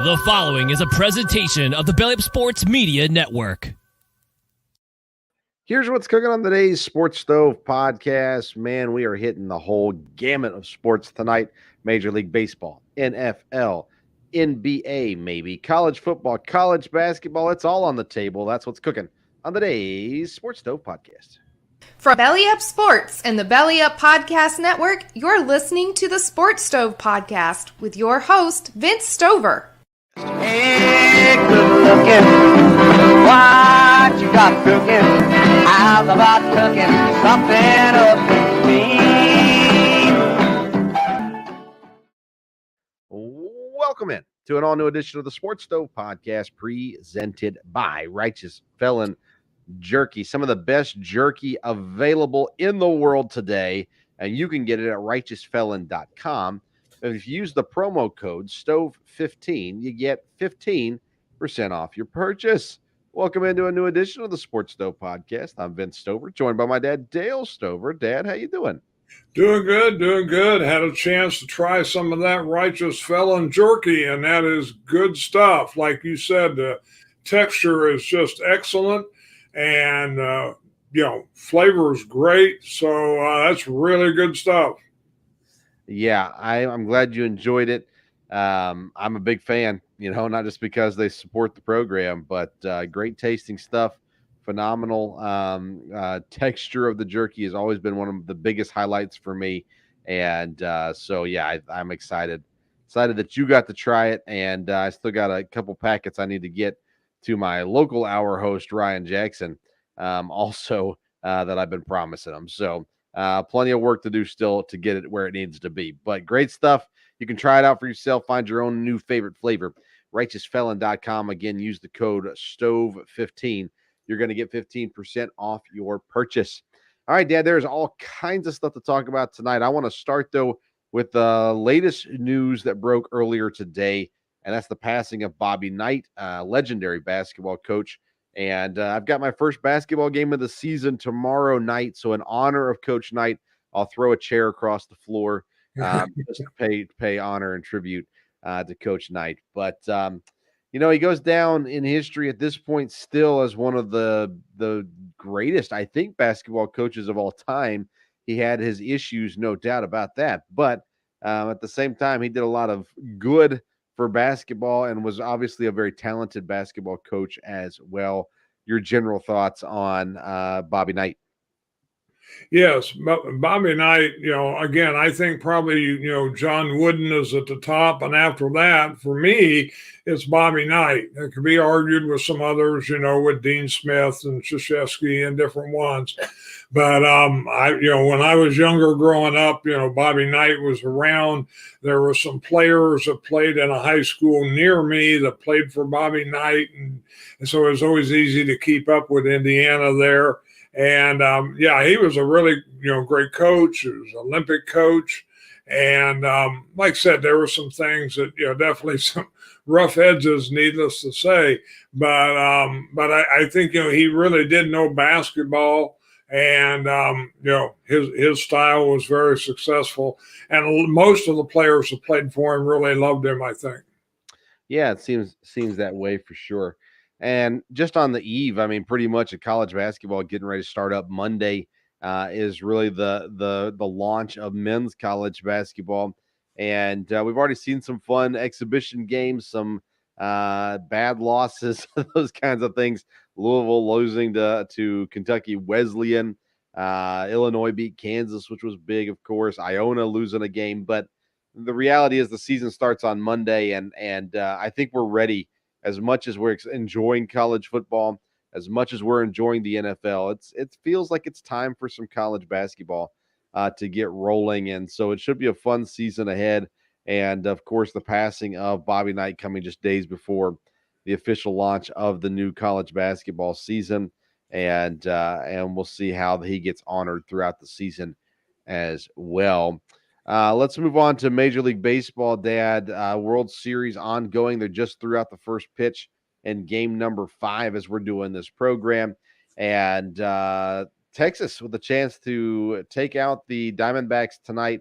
The following is a presentation of the Belly Up Sports Media Network. Here's what's cooking on today's Sports Stove podcast. Man, we are hitting the whole gamut of sports tonight. Major League Baseball, NFL, NBA maybe, college football, college basketball. It's all on the table. That's what's cooking on today's Sports Stove podcast. From Belly Up Sports and the Belly Up Podcast Network, you're listening to the Sports Stove podcast with your host, Vince Stover. Hey, good looking, what you got cooking? How's about cooking something up with me? Welcome in to an all-new edition of the Sports Stove podcast presented by Righteous Felon Jerky. Some of the best jerky available in the world today, and you can get it at righteousfelon.com. If you use the promo code STOVE15, you get 15% off your purchase. Welcome into a new edition of the Sports Stove podcast. I'm Vince Stover, joined by my dad, Dale Stover. Dad, how you doing? Doing good. Had a chance to try some of that Righteous Felon jerky, and that is good stuff. Like you said, the texture is just excellent, and flavor is great. So that's really good stuff. Yeah, I'm glad you enjoyed it. I'm a big fan, not just because they support the program, but great tasting stuff, phenomenal texture of the jerky has always been one of the biggest highlights for me. And I'm excited that you got to try it. And I still got a couple packets I need to get to my local hour host, Ryan Jackson, that I've been promising him. So plenty of work to do still to get it where it needs to be, but great stuff. You can try it out for yourself. Find your own new favorite flavor. RighteousFelon.com. Again, use the code STOVE15. You're going to get 15% off your purchase. All right, Dad, there's all kinds of stuff to talk about tonight. I want to start, though, with the latest news that broke earlier today, and that's the passing of Bobby Knight, legendary basketball coach. And I've got my first basketball game of the season tomorrow night. So in honor of Coach Knight, I'll throw a chair across the floor just to pay honor and tribute to Coach Knight. But, he goes down in history at this point still as one of the greatest, I think, basketball coaches of all time. He had his issues, no doubt about that. But at the same time, he did a lot of good for basketball and was obviously a very talented basketball coach as well. Your general thoughts on Bobby Knight? Yes, Bobby Knight, again, I think probably, John Wooden is at the top. And after that, for me, it's Bobby Knight. It could be argued with some others, with Dean Smith and Krzyzewski and different ones. But when I was younger growing up, Bobby Knight was around. There were some players that played in a high school near me that played for Bobby Knight. And so it was always easy to keep up with Indiana there. And he was a really, great coach. He was an Olympic coach. And like I said, there were some things that, definitely some rough edges, needless to say. But I think, he really did know basketball. And, his style was very successful. And most of the players that played for him really loved him, I think. Yeah, it seems that way for sure. And just on the eve, pretty much a college basketball getting ready to start up Monday is really the launch of men's college basketball. And we've already seen some fun exhibition games, some bad losses, those kinds of things. Louisville losing to Kentucky Wesleyan. Illinois beat Kansas, which was big, of course. Iona losing a game. But the reality is the season starts on Monday, and I think we're ready. As much as we're enjoying college football, as much as we're enjoying the NFL, it feels like it's time for some college basketball to get rolling. And so it should be a fun season ahead. And, of course, the passing of Bobby Knight coming just days before the official launch of the new college basketball season. And we'll see how he gets honored throughout the season as well. Let's move on to Major League Baseball, Dad. World Series ongoing. They're just threw out the first pitch in game number 5 as we're doing this program. And Texas with a chance to take out the Diamondbacks tonight.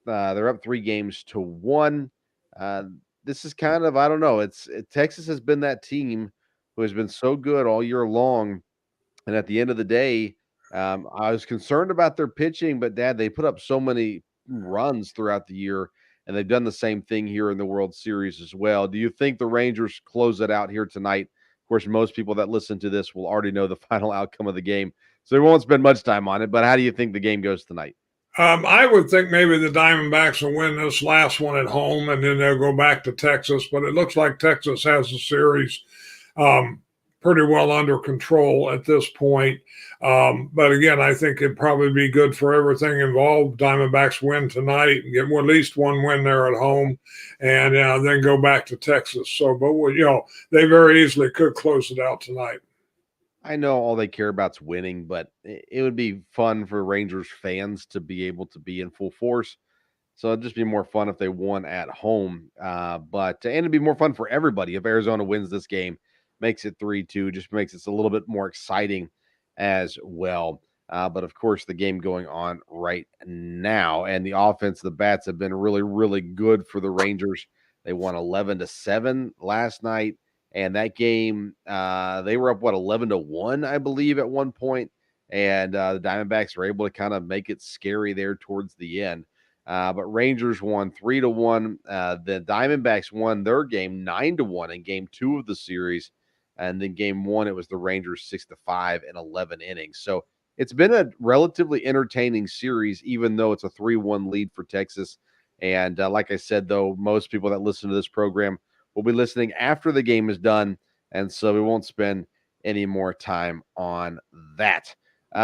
They're up 3-1. this is kind of, I don't know. Texas has been that team who has been so good all year long, and at the end of the day, I was concerned about their pitching, but Dad, they put up so many runs throughout the year, and they've done the same thing here in the World Series as well. Do you think the Rangers close it out here tonight? Of course, most people that listen to this will already know the final outcome of the game, so we won't spend much time on it. But how do you think the game goes tonight? I would think maybe the Diamondbacks will win this last one at home, and then they'll go back to Texas. But it looks like Texas has the series um, pretty well under control at this point. But again, I think it'd probably be good for everything involved. Diamondbacks win tonight and get at least one win there at home, and then go back to Texas. So, but they very easily could close it out tonight. I know all they care about is winning, but it would be fun for Rangers fans to be able to be in full force. So it'd just be more fun if they won at home. And it'd be more fun for everybody if Arizona wins this game, makes it 3-2, just makes it a little bit more exciting as well. But of course, the game going on right now, and the offense, the bats have been really, really good for the Rangers. They won 11-7 last night. And that game, they were up, 11-1, I believe, at one point. And the Diamondbacks were able to kind of make it scary there towards the end. But Rangers won 3-1. The Diamondbacks won their game 9-1 in game 2 of the series. And then game 1, it was the Rangers 6-5 in 11 innings. So it's been a relatively entertaining series, even though it's a 3-1 lead for Texas. And like I said, though, most people that listen to this program will be listening after the game is done, and so we won't spend any more time on that. The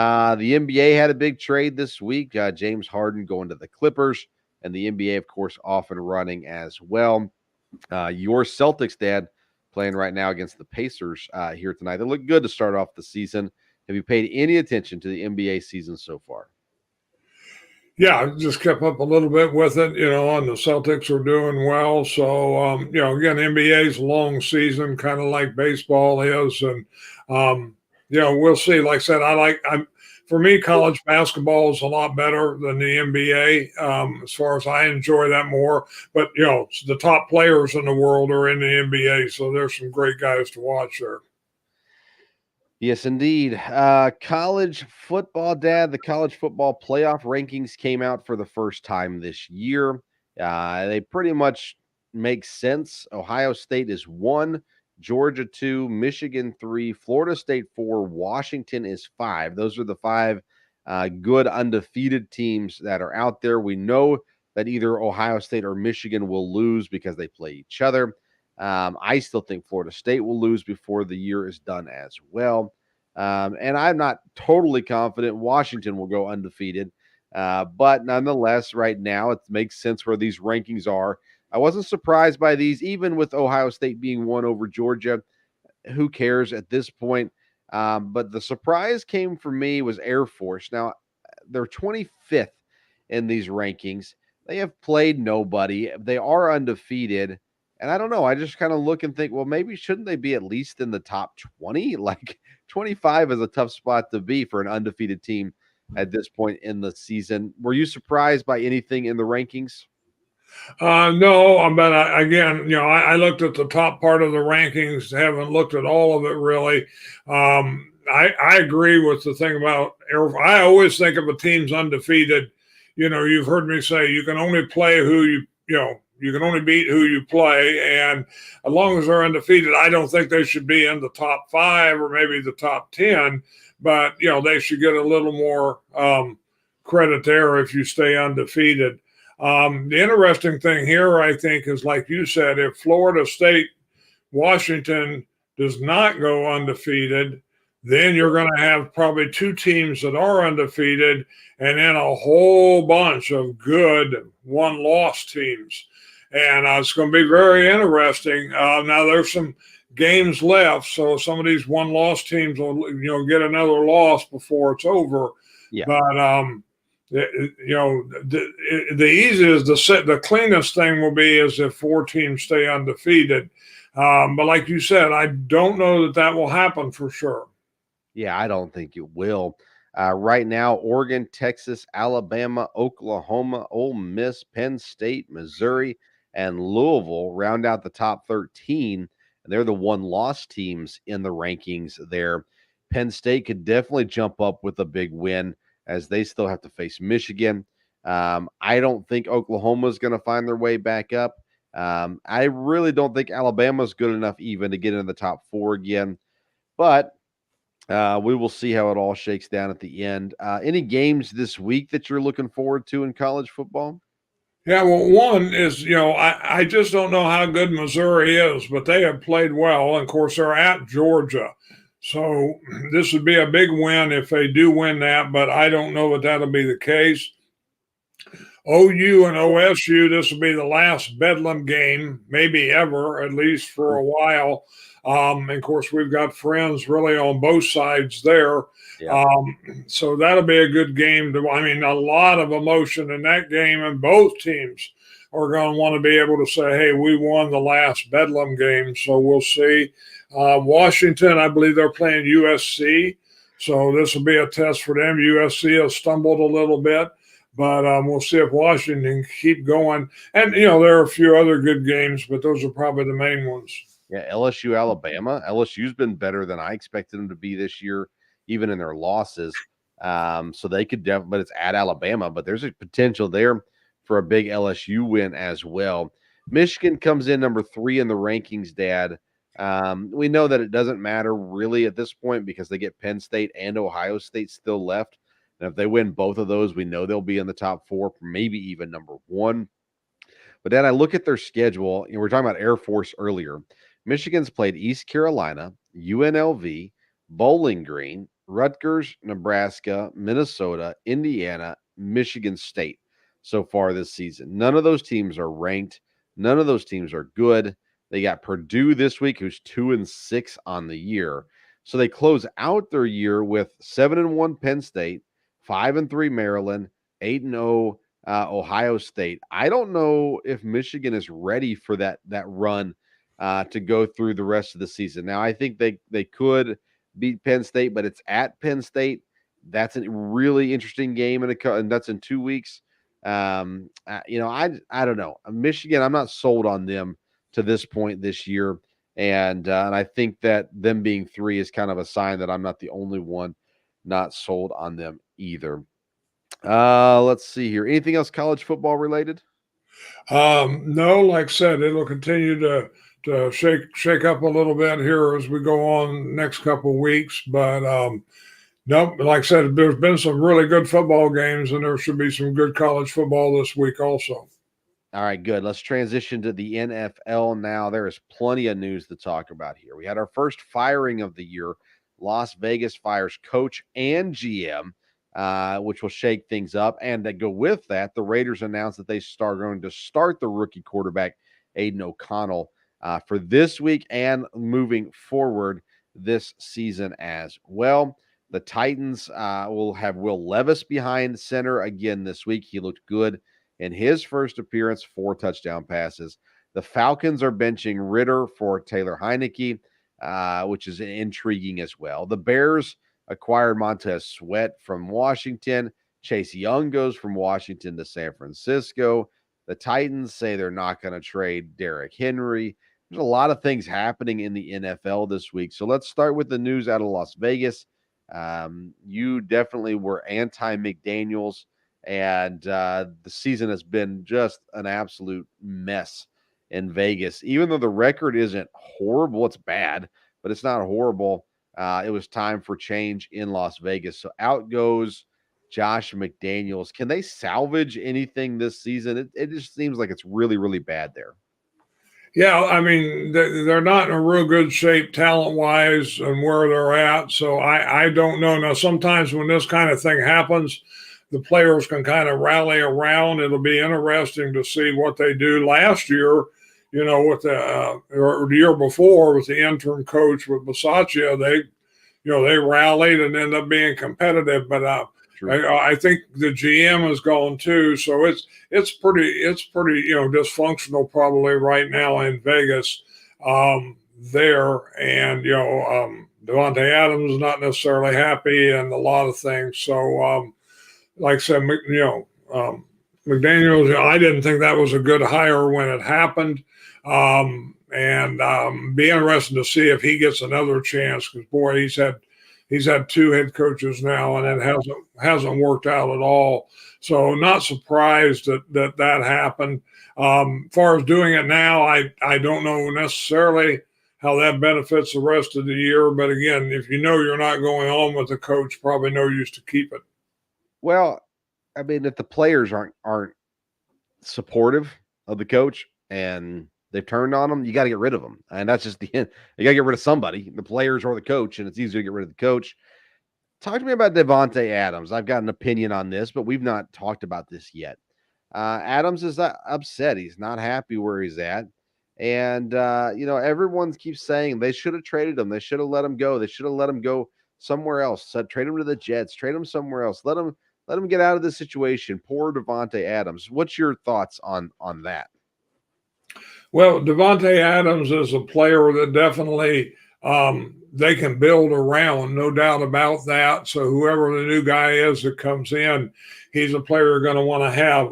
NBA had a big trade this week. James Harden going to the Clippers, and the NBA, of course, off and running as well. Your Celtics, Dad, playing right now against the Pacers here tonight. They look good to start off the season. Have you paid any attention to the NBA season so far? Yeah, I just kept up a little bit with it, and the Celtics are doing well. So, again, NBA is a long season, kind of like baseball is. And, we'll see. Like I said, for me, college basketball is a lot better than the NBA as far as I enjoy that more. But, the top players in the world are in the NBA. So there's some great guys to watch there. Yes, indeed. College football, Dad, the college football playoff rankings came out for the first time this year. They pretty much make sense. Ohio State is 1, Georgia 2, Michigan 3, Florida State 4, Washington is 5. Those are the 5 good undefeated teams that are out there. We know that either Ohio State or Michigan will lose because they play each other. I still think Florida State will lose before the year is done as well. And I'm not totally confident Washington will go undefeated. But nonetheless, right now, it makes sense where these rankings are. I wasn't surprised by these, even with Ohio State being 1 over Georgia. Who cares at this point? But the surprise came for me was Air Force. Now, they're 25th in these rankings. They have played nobody. They are undefeated. And I don't know. I just kind of look and think, well, maybe shouldn't they be at least in the top 20? Like 25 is a tough spot to be for an undefeated team at this point in the season. Were you surprised by anything in the rankings? No, but I looked at the top part of the rankings, haven't looked at all of it really. I agree with the thing about I always think of a team's undefeated. You've heard me say you can only play you can only beat who you play. And as long as they're undefeated, I don't think they should be in the top 5 or maybe the top 10, but, they should get a little more credit there if you stay undefeated. The interesting thing here, I think, is like you said, if Florida State, Washington does not go undefeated, then you're going to have probably 2 teams that are undefeated and then a whole bunch of good one-loss teams. And it's going to be very interesting. Now, there's some games left, so some of these one-loss teams will, get another loss before it's over. Yeah. But the easiest, the cleanest thing will be is if 4 teams stay undefeated. But like you said, I don't know that will happen for sure. Yeah, I don't think it will. Right now, Oregon, Texas, Alabama, Oklahoma, Ole Miss, Penn State, Missouri, and Louisville round out the top 13, and they're the one-loss teams in the rankings there. Penn State could definitely jump up with a big win as they still have to face Michigan. I don't think Oklahoma is going to find their way back up. I really don't think Alabama is good enough even to get in the top 4 again, but we will see how it all shakes down at the end. Any games this week that you're looking forward to in college football? Yeah, well, one is, I just don't know how good Missouri is, but they have played well. And of course, they're at Georgia. So this would be a big win if they do win that, but I don't know that that'll be the case. OU and OSU, this will be the last Bedlam game, maybe ever, at least for a while. And of course, we've got friends really on both sides there. Yeah. So that'll be a good game. A lot of emotion in that game, and both teams are going to want to be able to say, hey, we won the last Bedlam game. So we'll see. Washington, I believe they're playing USC. So this will be a test for them. USC has stumbled a little bit. But we'll see if Washington can keep going. And, there are a few other good games, but those are probably the main ones. Yeah, LSU, Alabama. LSU's been better than I expected them to be this year, even in their losses. So they could definitely, but it's at Alabama, but there's a potential there for a big LSU win as well. Michigan comes in number 3 in the rankings, Dad. We know that it doesn't matter really at this point because they get Penn State and Ohio State still left. And if they win both of those, we know they'll be in the top 4, maybe even number 1. But then I look at their schedule. We were talking about Air Force earlier. Michigan's played East Carolina, UNLV, Bowling Green, Rutgers, Nebraska, Minnesota, Indiana, Michigan State so far this season. None of those teams are ranked. None of those teams are good. They got Purdue this week, who's 2-6 on the year. So they close out their year with 7-1 Penn State, 5-3 Maryland, 8-0 Ohio State. I don't know if Michigan is ready for that run to go through the rest of the season. Now, I think they could beat Penn State, but it's at Penn State. That's a really interesting game, and that's in 2 weeks. I don't know. Michigan, I'm not sold on them to this point this year, and I think that them being 3 is kind of a sign that I'm not the only one not sold on them either. Let's see here. Anything else college football related? No, like I said, it'll continue to shake up a little bit here as we go on next couple of weeks. But no, like I said, there's been some really good football games, and there should be some good college football this week also. All right, good. Let's transition to the NFL now. There is plenty of news to talk about here. We had our first firing of the year. Las Vegas fires coach and GM, which will shake things up. And to go with that, the Raiders announced that they are going to start the rookie quarterback, Aiden O'Connell, for this week and moving forward this season as well. The Titans will have Will Levis behind center again this week. He looked good in his first appearance, 4 touchdown passes. The Falcons are benching Ritter for Taylor Heineke, which is intriguing as well. The Bears acquired Montez Sweat from Washington. Chase Young goes from Washington to San Francisco. The Titans say they're not going to trade Derrick Henry. There's a lot of things happening in the NFL this week. So let's start with the news out of Las Vegas. You definitely were anti-McDaniels, and the season has been just an absolute mess in Vegas. Even though the record isn't horrible, it's bad, but it's not horrible. It was time for change in Las Vegas. So out goes Josh McDaniels. Can they salvage anything this season? It just seems like it's really, really bad there. Yeah, I mean, they're not in a real good shape talent-wise and where they're at, so I don't know. Now, sometimes when this kind of thing happens, the players can kind of rally around. It'll be interesting to see what they do. Last year, with or the year before with the interim coach with Bisaccia, they rallied and ended up being competitive. But I think the GM is gone too, so it's pretty dysfunctional probably right now in Vegas there, and Devontae Adams is not necessarily happy and a lot of things. So like I said, McDaniels, I didn't think that was a good hire when it happened. Be interested to see if he gets another chance, because boy, he's had two head coaches now, and it hasn't worked out at all. So not surprised that happened. Far as doing it now, I don't know necessarily how that benefits the rest of the year. But again, if you know you're not going on with the coach, probably no use to keep it. Well, I mean, if the players aren't supportive of the coach and they've turned on him, you got to get rid of them. And that's just the end. You got to get rid of somebody, the players or the coach, and it's easier to get rid of the coach. Talk to me about Davante Adams. I've got an opinion on this, but we've not talked about this yet. Adams is upset. He's not happy where he's at. And, everyone keeps saying they should have traded him. They should have let him go. They should have let him go somewhere else. So trade him to the Jets. Trade him somewhere else. Let him get out of this situation. Poor Davante Adams. What's your thoughts on that? Well, Davante Adams is a player that definitely they can build around, no doubt about that. So whoever the new guy is that comes in, he's a player you're going to want to have.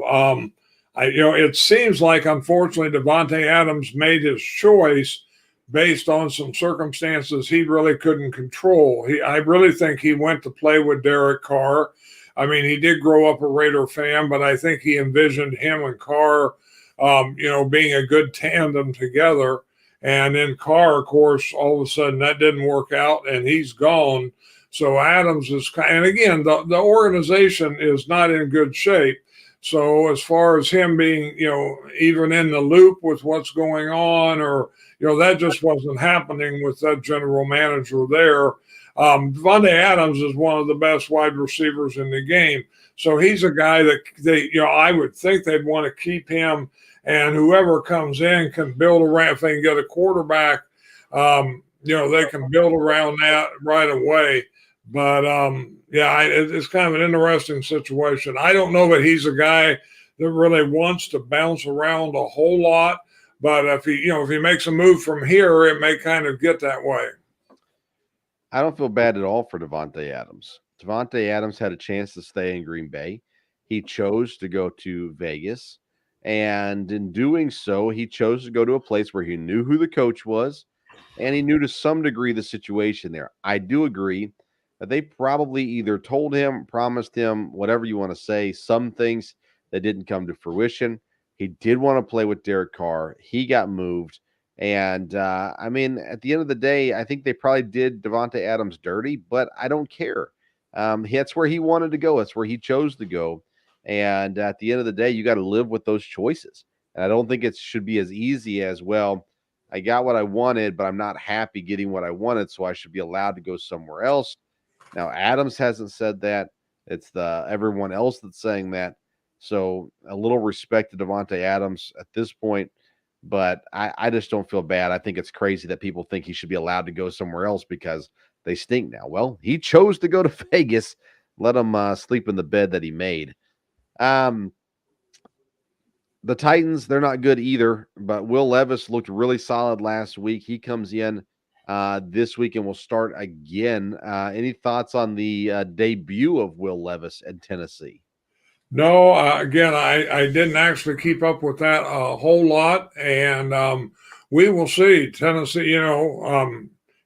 It seems like, unfortunately, Davante Adams made his choice based on some circumstances he really couldn't control. I really think he went to play with Derek Carr. I mean, he did grow up a Raider fan, but I think he envisioned him and Carr, being a good tandem together. And then Carr, of course, all of a sudden that didn't work out and he's gone. So Adams is, and again, the organization is not in good shape. So as far as him being, even in the loop with what's going on, or, that just wasn't happening with that general manager there. Davante Adams is one of the best wide receivers in the game. So he's a guy that I would think they'd want to keep him, and whoever comes in can build around. If they can get a quarterback, they can build around that right away. But it's kind of an interesting situation. I don't know that he's a guy that really wants to bounce around a whole lot. But if he makes a move from here, it may kind of get that way. I don't feel bad at all for Davante Adams. Davante Adams had a chance to stay in Green Bay. He chose to go to Vegas. And in doing so, he chose to go to a place where he knew who the coach was, and he knew to some degree the situation there. I do agree that they probably either told him, promised him, whatever you want to say, some things that didn't come to fruition. He did want to play with Derek Carr. He got moved. And, at the end of the day, I think they probably did Davante Adams dirty, but I don't care. That's where he wanted to go. That's where he chose to go. And at the end of the day, you got to live with those choices. And I don't think it should be as easy as, well, I got what I wanted, but I'm not happy getting what I wanted, so I should be allowed to go somewhere else. Now, Adams hasn't said that. It's everyone else that's saying that. So a little respect to Davante Adams at this point. But I just don't feel bad. I think it's crazy that people think he should be allowed to go somewhere else because they stink now. Well, he chose to go to Vegas. Let him sleep in the bed that he made. The Titans, they're not good either, but Will Levis looked really solid last week. He comes in this week and will start again. Any thoughts on the debut of Will Levis in Tennessee? No, again, I didn't actually keep up with that a whole lot, and we will see. Tennessee,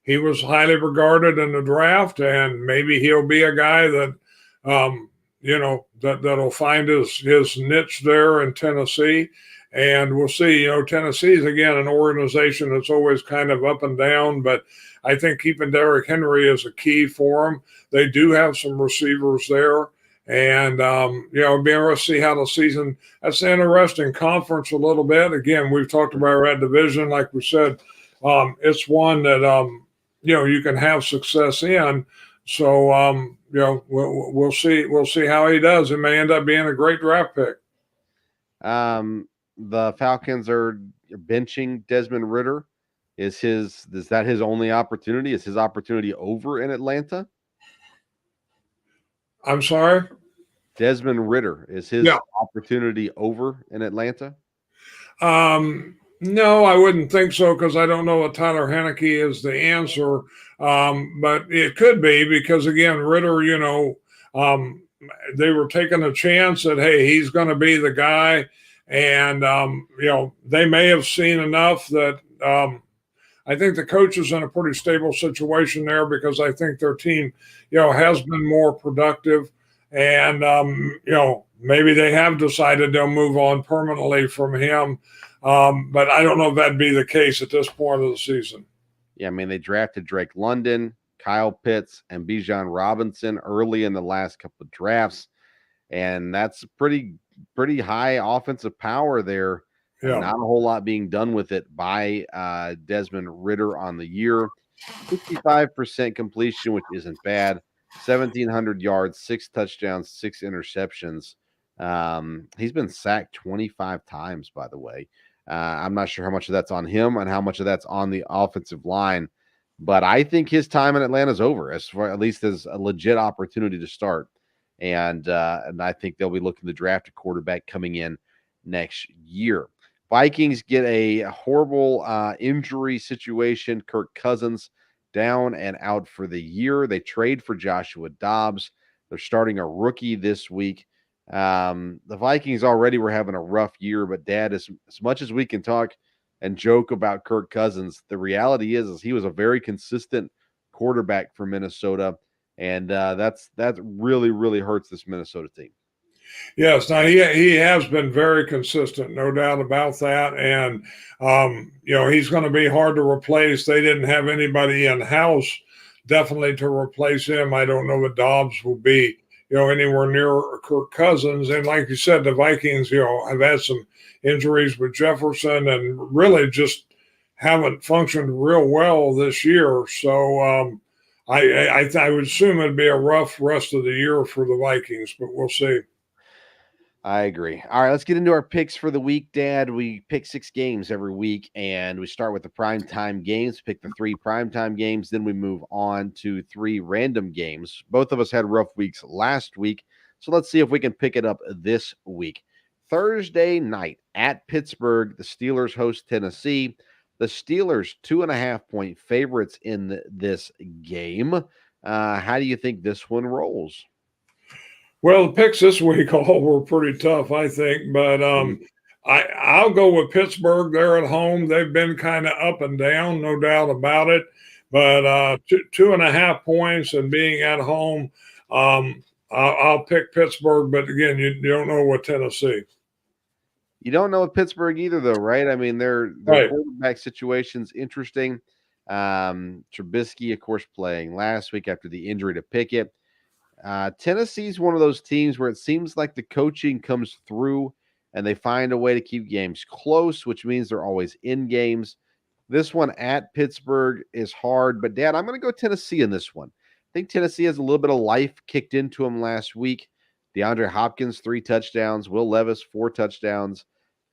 he was highly regarded in the draft, and maybe he'll be a guy that, that'll find his niche there in Tennessee, and we'll see. Tennessee is, again, an organization that's always kind of up and down, but I think keeping Derrick Henry is a key for them. They do have some receivers there. And, it'll be interesting to see how the season, that's an interesting conference a little bit. Again, we've talked about that division. Like we said, it's one that, you can have success in. So, we'll see. We'll see how he does. It may end up being a great draft pick. The Falcons are benching Desmond Ridder. Is that his only opportunity? Is his opportunity over in Atlanta? I'm sorry? Desmond Ridder, is his opportunity over in Atlanta? No, I wouldn't think so, because I don't know that Tyler Heineke is the answer. But it could be, because, again, Ridder, they were taking a chance that, hey, he's going to be the guy. And, they may have seen enough that I think the coach is in a pretty stable situation there because I think their team, has been more productive. And, maybe they have decided they'll move on permanently from him. But I don't know if that'd be the case at this point of the season. Yeah, I mean, they drafted Drake London, Kyle Pitts, and Bijan Robinson early in the last couple of drafts. And that's pretty high offensive power there. Yeah. Not a whole lot being done with it by Desmond Ridder on the year. 55% completion, which isn't bad. 1,700 yards, 6 touchdowns, 6 interceptions. He's been sacked 25 times, by the way. I'm not sure how much of that's on him and how much of that's on the offensive line. But I think his time in Atlanta is over, at least as a legit opportunity to start. And I think they'll be looking to draft a quarterback coming in next year. Vikings get a horrible injury situation. Kirk Cousins down and out for the year. They trade for Joshua Dobbs. They're starting a rookie this week. The Vikings already were having a rough year, but Dad, as much as we can talk and joke about Kirk Cousins, the reality is he was a very consistent quarterback for Minnesota, and that really, really hurts this Minnesota team. Yes, now he has been very consistent, no doubt about that. And, he's going to be hard to replace. They didn't have anybody in-house definitely to replace him. I don't know that Dobbs will be, anywhere near Kirk Cousins. And like you said, the Vikings, have had some injuries with Jefferson and really just haven't functioned real well this year. So I would assume it'd be a rough rest of the year for the Vikings, but we'll see. I agree. All right, let's get into our picks for the week, Dad. We pick 6 games every week, and we start with the primetime games, pick the 3 primetime games, then we move on to 3 random games. Both of us had rough weeks last week, so let's see if we can pick it up this week. Thursday night at Pittsburgh, the Steelers host Tennessee. The Steelers, 2.5-point favorites in this game. How do you think this one rolls? Well, the picks this week all were pretty tough, I think, but I'll go with Pittsburgh. They're at home. They've been kind of up and down, no doubt about it. But 2.5 points and being at home, I'll pick Pittsburgh. But again, you don't know what Tennessee. You don't know with Pittsburgh either, though, right? I mean, their right. quarterback situation's interesting. Trubisky, of course, playing last week after the injury to Pickett. Tennessee's one of those teams where it seems like the coaching comes through and they find a way to keep games close, which means they're always in games. This one at Pittsburgh is hard, but Dad, I'm going to go Tennessee in this one. I think Tennessee has a little bit of life kicked into them last week. DeAndre Hopkins, 3 touchdowns. Will Levis, 4 touchdowns.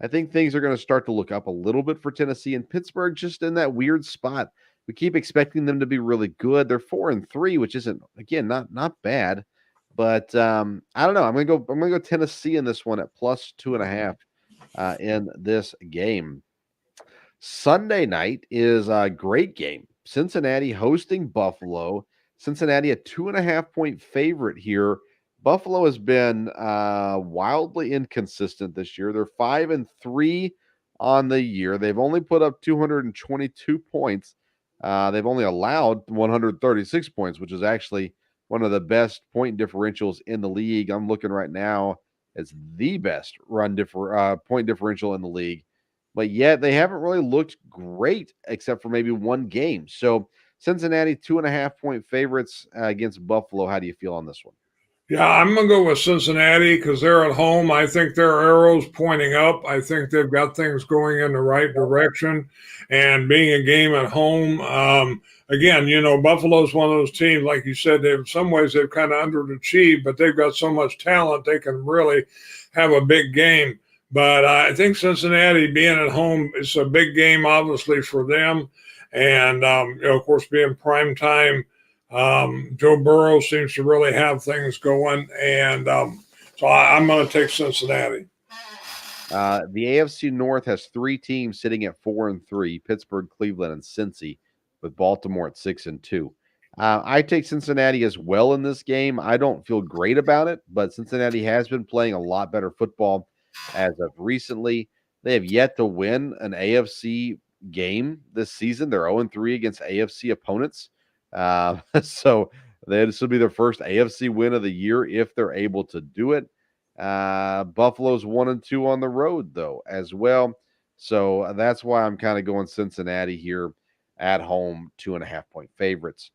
I think things are going to start to look up a little bit for Tennessee, and Pittsburgh just in that weird spot. We keep expecting them to be really good. They're 4-3, which isn't, again, not bad. But I don't know. I'm gonna go Tennessee in this one at plus 2.5 in this game. Sunday night is a great game. Cincinnati hosting Buffalo. Cincinnati a 2.5-point favorite here. Buffalo has been wildly inconsistent this year. They're 5-3 on the year. They've only put up 222 points. They've only allowed 136 points, which is actually one of the best point differentials in the league. I'm looking right now. It's the best point differential in the league. But yet they haven't really looked great except for maybe one game. So Cincinnati, 2.5-point favorites against Buffalo. How do you feel on this one? Yeah, I'm going to go with Cincinnati because they're at home. I think their arrow's pointing up. I think they've got things going in the right direction. And being a game at home, again, Buffalo's one of those teams, like you said, in some ways they've kind of underachieved, but they've got so much talent they can really have a big game. But I think Cincinnati being at home is a big game, obviously, for them. And, of course, being prime time, Joe Burrow seems to really have things going. And so I'm going to take Cincinnati. The AFC North has 3 teams sitting at 4-3, Pittsburgh, Cleveland, and Cincy, with Baltimore at 6-2. I take Cincinnati as well in this game. I don't feel great about it, but Cincinnati has been playing a lot better football as of recently. They have yet to win an AFC game this season. They're 0-3 against AFC opponents. So this will be their first AFC win of the year if they're able to do it. Buffalo's 1-2 on the road, though, as well. So that's why I'm kind of going Cincinnati here at home, 2.5-point favorites.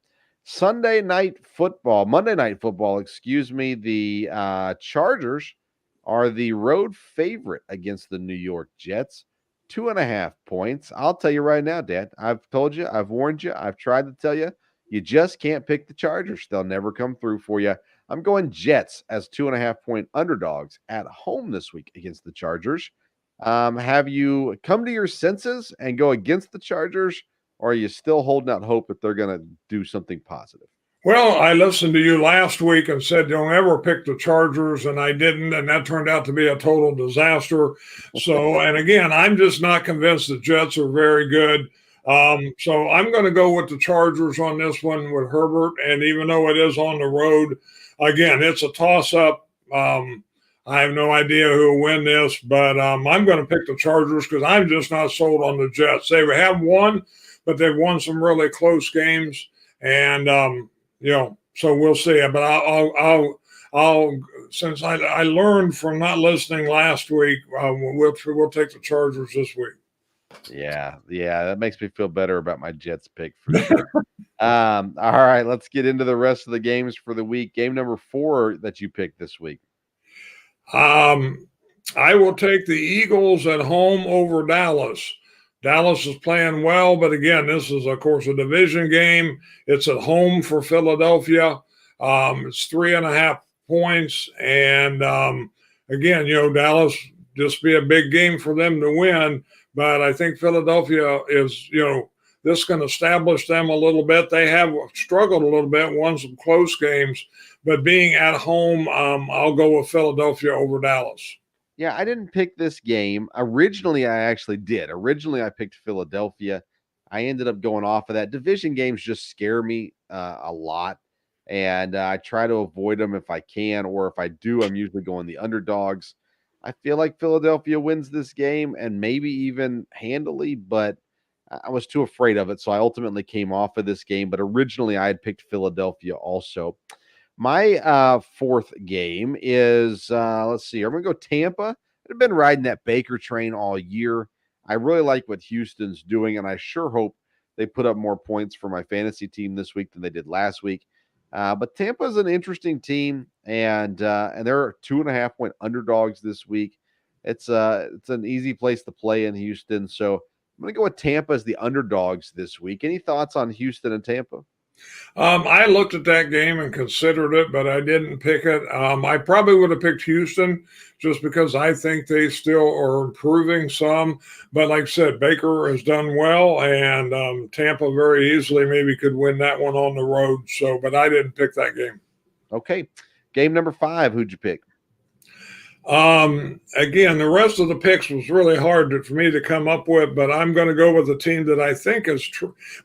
Monday night football, excuse me. The Chargers are the road favorite against the New York Jets, 2.5 points. I'll tell you right now, Dad, I've told you, I've warned you, I've tried to tell you, you just can't pick the Chargers. They'll never come through for you. I'm going Jets as 2.5-point underdogs at home this week against the Chargers. Have you come to your senses and go against the Chargers, or are you still holding out hope that they're going to do something positive? Well, I listened to you last week and said don't ever pick the Chargers, and I didn't, and that turned out to be a total disaster. So, and again, I'm just not convinced the Jets are very good. So I'm going to go with the Chargers on this one with Herbert, and even though it is on the road, again, it's a toss-up. I have no idea who will win this, but I'm going to pick the Chargers because I'm just not sold on the Jets. They have won, but they've won some really close games, and so we'll see. But I'll since I learned from not listening last week, we'll take the Chargers this week. Yeah, that makes me feel better about my Jets pick for sure. All right, let's get into the rest of the games for the week. Game number 4 that you picked this week. I will take the Eagles at home over Dallas. Dallas is playing well, but again, this is, of course, a division game. It's at home for Philadelphia. It's 3.5 points. And again, Dallas, just be a big game for them to win. But I think Philadelphia is, this can establish them a little bit. They have struggled a little bit, won some close games. But being at home, I'll go with Philadelphia over Dallas. Yeah, I didn't pick this game. Originally, I actually did. Originally, I picked Philadelphia. I ended up going off of that. Division games just scare me a lot, and I try to avoid them if I can, or if I do, I'm usually going the underdogs. I feel like Philadelphia wins this game, and maybe even handily, but I was too afraid of it, so I ultimately came off of this game. But originally, I had picked Philadelphia also. My fourth game is, let's see, I'm going to go Tampa. I've been riding that Baker train all year. I really like what Houston's doing, and I sure hope they put up more points for my fantasy team this week than they did last week. But Tampa's an interesting team, and they're 2.5-point underdogs this week. It's an easy place to play in Houston, so I'm going to go with Tampa as the underdogs this week. Any thoughts on Houston and Tampa? I looked at that game and considered it, but I didn't pick it. I probably would have picked Houston just because I think they still are improving some. But like I said, Baker has done well, and Tampa very easily maybe could win that one on the road. So, but I didn't pick that game. Okay. Game number 5, who'd you pick? Again, the rest of the picks was really hard for me to come up with, but I'm going to go with a team that I think is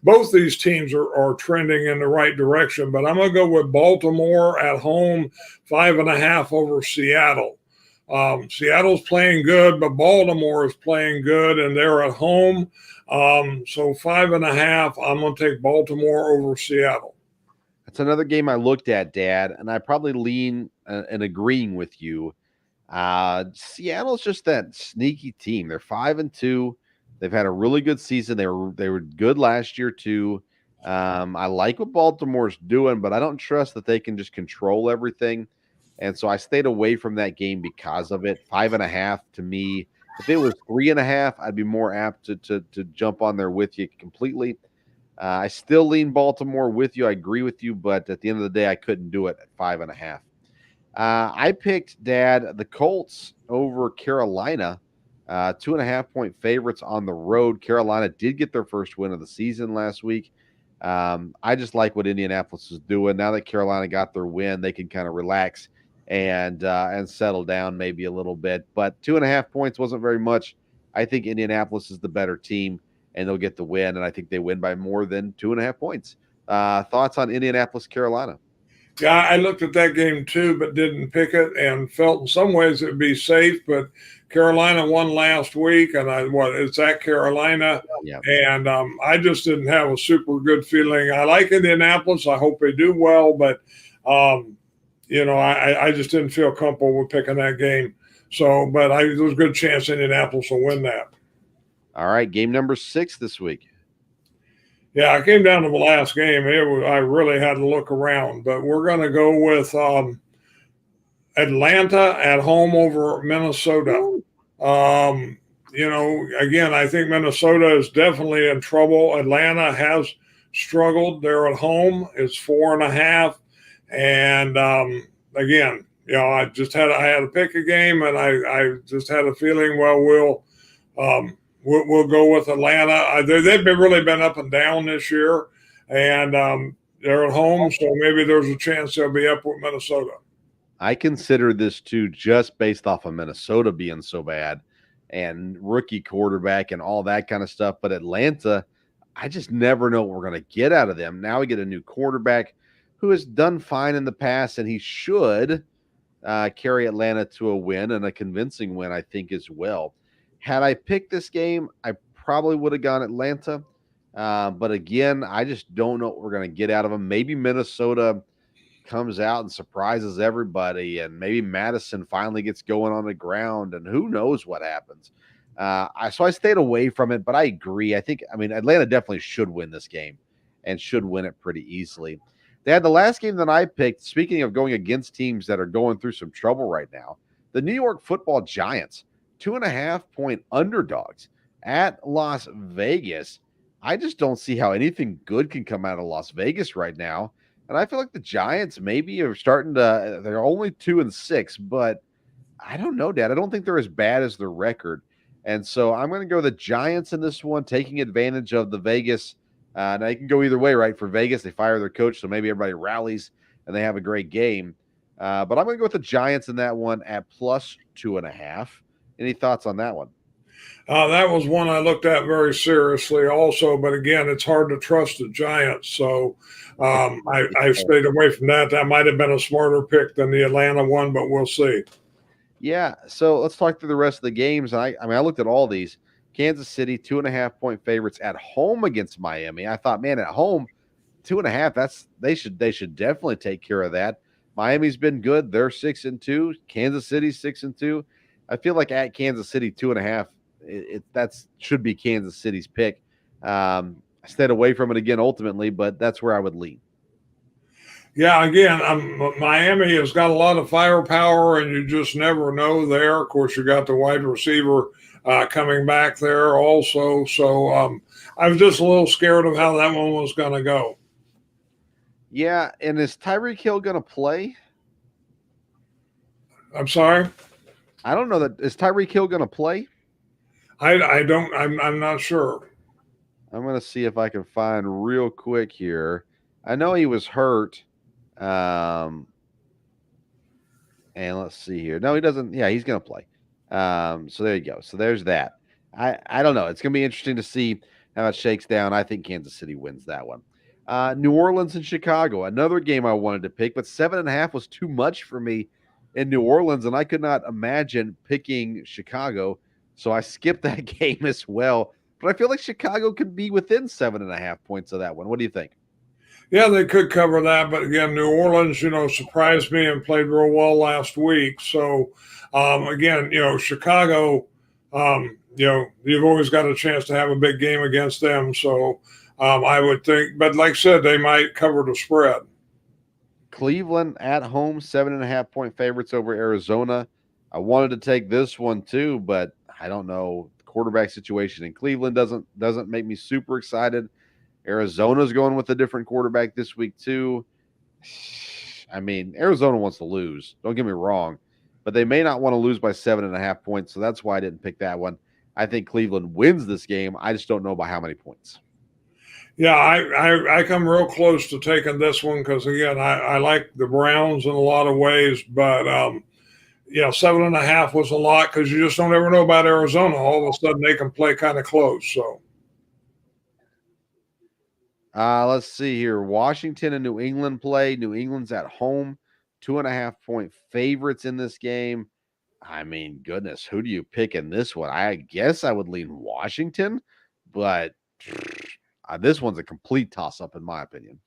both these teams are trending in the right direction, but I'm going to go with Baltimore at home, 5.5 over Seattle. Seattle's playing good, but Baltimore is playing good, and they're at home. So 5.5, I'm going to take Baltimore over Seattle. That's another game I looked at, Dad, and I probably lean in agreeing with you. Seattle's just that sneaky team. They're 5-2. They've had a really good season. They were good last year too. I like what Baltimore's doing, but I don't trust that they can just control everything. And so I stayed away from that game because of it. 5.5 to me. If it was 3.5, I'd be more apt to jump on there with you completely. I still lean Baltimore with you. I agree with you, but at the end of the day, I couldn't do it at 5.5. I picked, Dad, the Colts over Carolina, 2.5-point favorites on the road. Carolina did get their first win of the season last week. I just like what Indianapolis is doing. Now that Carolina got their win, they can kind of relax and settle down maybe a little bit. But 2.5 points wasn't very much. I think Indianapolis is the better team, and they'll get the win, and I think they win by more than 2.5 points. Thoughts on Indianapolis, Carolina? Yeah, I looked at that game too, but didn't pick it, and felt in some ways it'd be safe. But Carolina won last week, and it's at Carolina, Yeah. and I just didn't have a super good feeling. I like Indianapolis. I hope they do well, but I just didn't feel comfortable with picking that game. So, but there's a good chance Indianapolis will win that. All right, game number 6 this week. Yeah, I came down to the last game. I really had to look around, but we're going to go with Atlanta at home over Minnesota. Again, I think Minnesota is definitely in trouble. Atlanta has struggled. They're at home. It's 4.5. And again, I had to pick a game, and I just had a feeling, we'll go with Atlanta. They've really been up and down this year, and they're at home, so maybe there's a chance they'll be up with Minnesota. I consider this too, just based off of Minnesota being so bad and rookie quarterback and all that kind of stuff. But Atlanta, I just never know what we're going to get out of them. Now we get a new quarterback who has done fine in the past, and he should carry Atlanta to a win, and a convincing win, I think, as well. Had I picked this game, I probably would have gone Atlanta. But again, I just don't know what we're going to get out of them. Maybe Minnesota comes out and surprises everybody, and maybe Madison finally gets going on the ground, and who knows what happens. So I stayed away from it, but I agree. Atlanta definitely should win this game and should win it pretty easily. They had the last game that I picked, speaking of going against teams that are going through some trouble right now, the New York Football Giants, 2.5-point underdogs at Las Vegas. I just don't see how anything good can come out of Las Vegas right now. And I feel like the Giants maybe are starting to, they're only 2-6, but I don't know, Dad. I don't think they're as bad as their record. And so I'm going to go the Giants in this one, taking advantage of the Vegas. Now you can go either way, right? For Vegas, they fire their coach, so maybe everybody rallies and they have a great game. But I'm going to go with the Giants in that one at plus 2.5. Any thoughts on that one? That was one I looked at very seriously also, but again, it's hard to trust the Giants. So I stayed away from that. That might have been a smarter pick than the Atlanta one, but we'll see. Yeah, so let's talk through the rest of the games. I looked at all these. Kansas City, 2.5-point favorites at home against Miami. I thought, man, at home, 2.5, they should definitely take care of that. Miami's been good. They're 6-2. Kansas City's 6-2. I feel like at Kansas City, 2.5, that should be Kansas City's pick. I stayed away from it again ultimately, but that's where I would lean. Yeah, again, Miami has got a lot of firepower, and you just never know there. Of course, you got the wide receiver coming back there also. So I was just a little scared of how that one was going to go. Yeah, and is Tyreek Hill going to play? I'm sorry? I don't know that. Is Tyreek Hill going to play? I'm not sure. I'm going to see if I can find real quick here. I know he was hurt. And let's see here. No, he doesn't. Yeah, he's going to play. So there you go. So there's that. I don't know. It's going to be interesting to see how it shakes down. I think Kansas City wins that one. New Orleans and Chicago, another game I wanted to pick, but 7.5 was too much for me in New Orleans, and I could not imagine picking Chicago. So I skipped that game as well. But I feel like Chicago could be within 7.5 points of that one. What do you think? Yeah, they could cover that. But again, New Orleans, surprised me and played real well last week. So, again, Chicago, you've always got a chance to have a big game against them. So I would think, but like I said, they might cover the spread. Cleveland at home, 7.5-point favorites over Arizona. I wanted to take this one too, but I don't know. The quarterback situation in Cleveland doesn't make me super excited. Arizona's going with a different quarterback this week too. I mean, Arizona wants to lose. Don't get me wrong, but they may not want to lose by 7.5 points. So that's why I didn't pick that one. I think Cleveland wins this game. I just don't know by how many points. Yeah, I come real close to taking this one because, again, I like the Browns in a lot of ways, but 7.5 was a lot because you just don't ever know about Arizona. All of a sudden, they can play kind of close. So, Let's see here. Washington and New England play. New England's at home, 2.5-point favorites in this game. I mean, goodness, who do you pick in this one? I guess I would lean Washington, but this one's a complete toss-up in my opinion.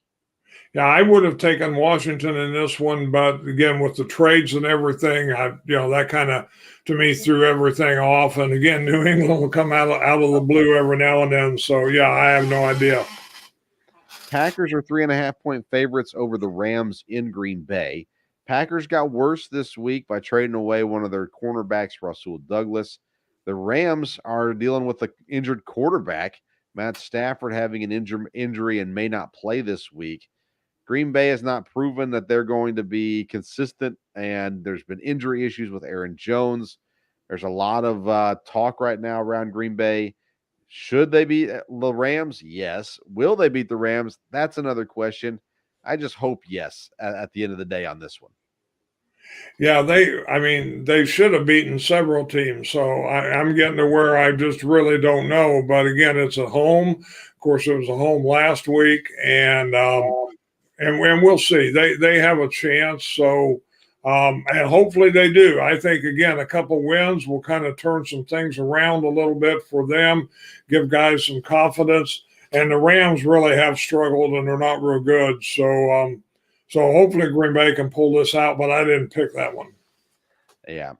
Yeah, I would have taken Washington in this one, but again, with the trades and everything, that kind of to me threw everything off. And again, New England will come out of the blue every now and then. So yeah, I have no idea. Packers are 3.5-point favorites over the Rams in Green Bay. Packers got worse this week by trading away one of their cornerbacks, Rasul Douglas. The Rams are dealing with an injured quarterback, Matt Stafford, having an injury and may not play this week. Green Bay has not proven that they're going to be consistent, and there's been injury issues with Aaron Jones. There's a lot of talk right now around Green Bay. Should they beat the Rams? Yes. Will they beat the Rams? That's another question. I just hope yes at the end of the day on this one. Yeah, they should have beaten several teams. So I'm getting to where I just really don't know. But again, it's at home. Of course, it was a home last week, and we'll see. They have a chance. So and hopefully they do. I think again, a couple wins will kind of turn some things around a little bit for them, give guys some confidence. And the Rams really have struggled, and they're not real good. So hopefully Green Bay can pull this out, but I didn't pick that one. Yeah.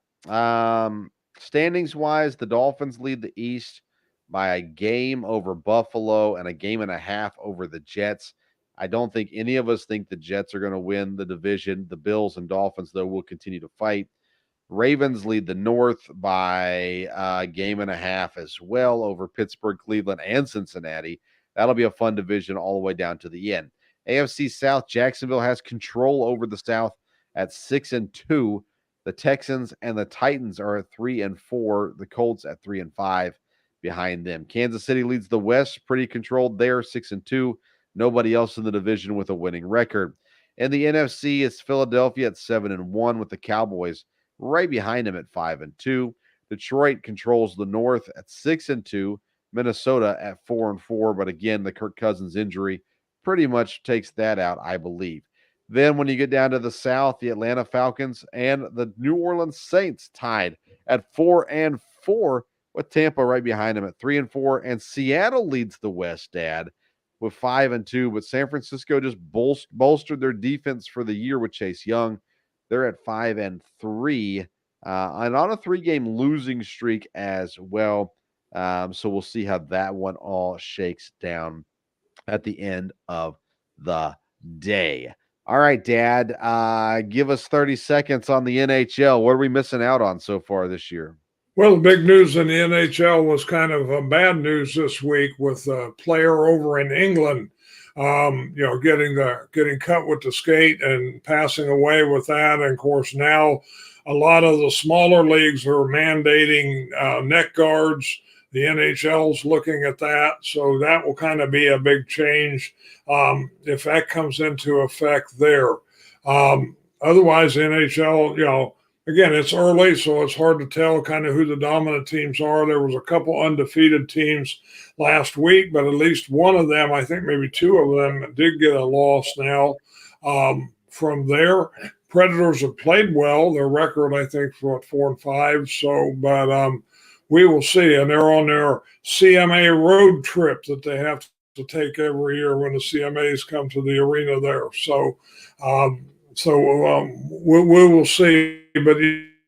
Standings wise, the Dolphins lead the East by a game over Buffalo and a game and a half over the Jets. I don't think any of us think the Jets are going to win the division. The Bills and Dolphins, though, will continue to fight. Ravens lead the North by a game and a half as well over Pittsburgh, Cleveland, and Cincinnati. That'll be a fun division all the way down to the end. AFC South, Jacksonville has control over the South at 6-2. The Texans and the Titans are at 3-4. The Colts at 3-5 behind them. Kansas City leads the West, pretty controlled there, 6-2. Nobody else in the division with a winning record. In the NFC, it's Philadelphia at 7-1 with the Cowboys right behind them at 5-2. Detroit controls the North at 6-2. Minnesota at 4-4. But again, the Kirk Cousins injury pretty much takes that out, I believe. Then when you get down to the South, the Atlanta Falcons and the New Orleans Saints tied at 4-4 with Tampa right behind them at 3-4. And Seattle leads the West, Dad, with 5-2. But San Francisco just bolstered their defense for the year with Chase Young. They're at 5-3 and on a 3-game losing streak as well. So we'll see how that one all shakes down at the end of the day. All right, Dad, give us 30 seconds on the NHL. What are we missing out on so far this year? Well, the big news in the NHL was kind of bad news this week with a player over in England, getting cut with the skate and passing away with that. And of course, now a lot of the smaller leagues are mandating neck guards. The NHL's looking at that, so that will kind of be a big change if that comes into effect there. Otherwise, the NHL, again, it's early, so it's hard to tell kind of who the dominant teams are. There was a couple undefeated teams last week, but at least one of them, I think maybe two of them, did get a loss now. From there, Predators have played well. Their record, I think, for 4-5. So, but we will see. And they're on their CMA road trip that they have to take every year when the CMAs come to the arena there. So, we will see. But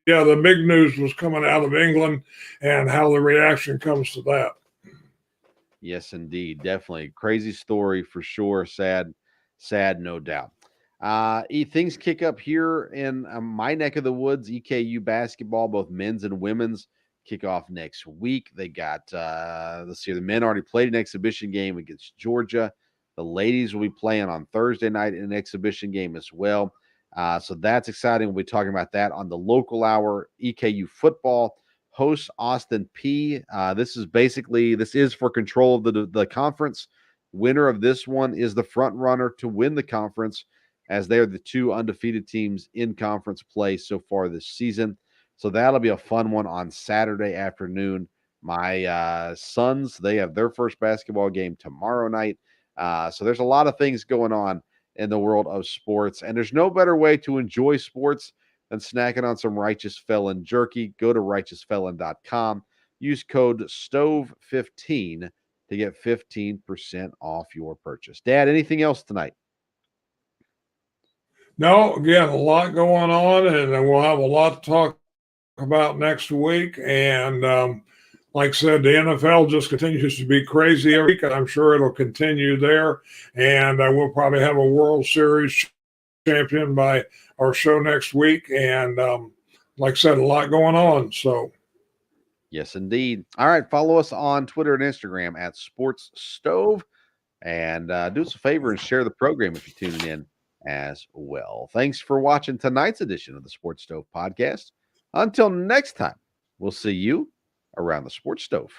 yeah, the big news was coming out of England and how the reaction comes to that. Yes, indeed. Definitely. Crazy story for sure. Sad, no doubt. Things kick up here in my neck of the woods. EKU basketball, both men's and women's, kick off next week. They got, let's see, the men already played an exhibition game against Georgia. The ladies will be playing on Thursday night in an exhibition game as well. So that's exciting. We'll be talking about that on the local hour. EKU football hosts Austin P. This is for control of the conference. Winner of this one is the front runner to win the conference, as they're the two undefeated teams in conference play so far this season. So that'll be a fun one on Saturday afternoon. My sons, they have their first basketball game tomorrow night. So there's a lot of things going on in the world of sports, and there's no better way to enjoy sports than snacking on some Righteous Felon jerky. Go to righteousfelon.com. Use code STOVE15 to get 15% off your purchase. Dad, anything else tonight? No, again, a lot going on, and we'll have a lot to talk about next week. And like I said, the NFL just continues to be crazy every week, and I'm sure it'll continue there. And we'll probably have a World Series champion by our show next week. And like I said, a lot going on. So, yes, indeed. All right, follow us on Twitter and Instagram at Sports Stove, and do us a favor and share the program if you're tuning in as well. Thanks for watching tonight's edition of the Sports Stove Podcast. Until next time, we'll see you around the Sports Stove.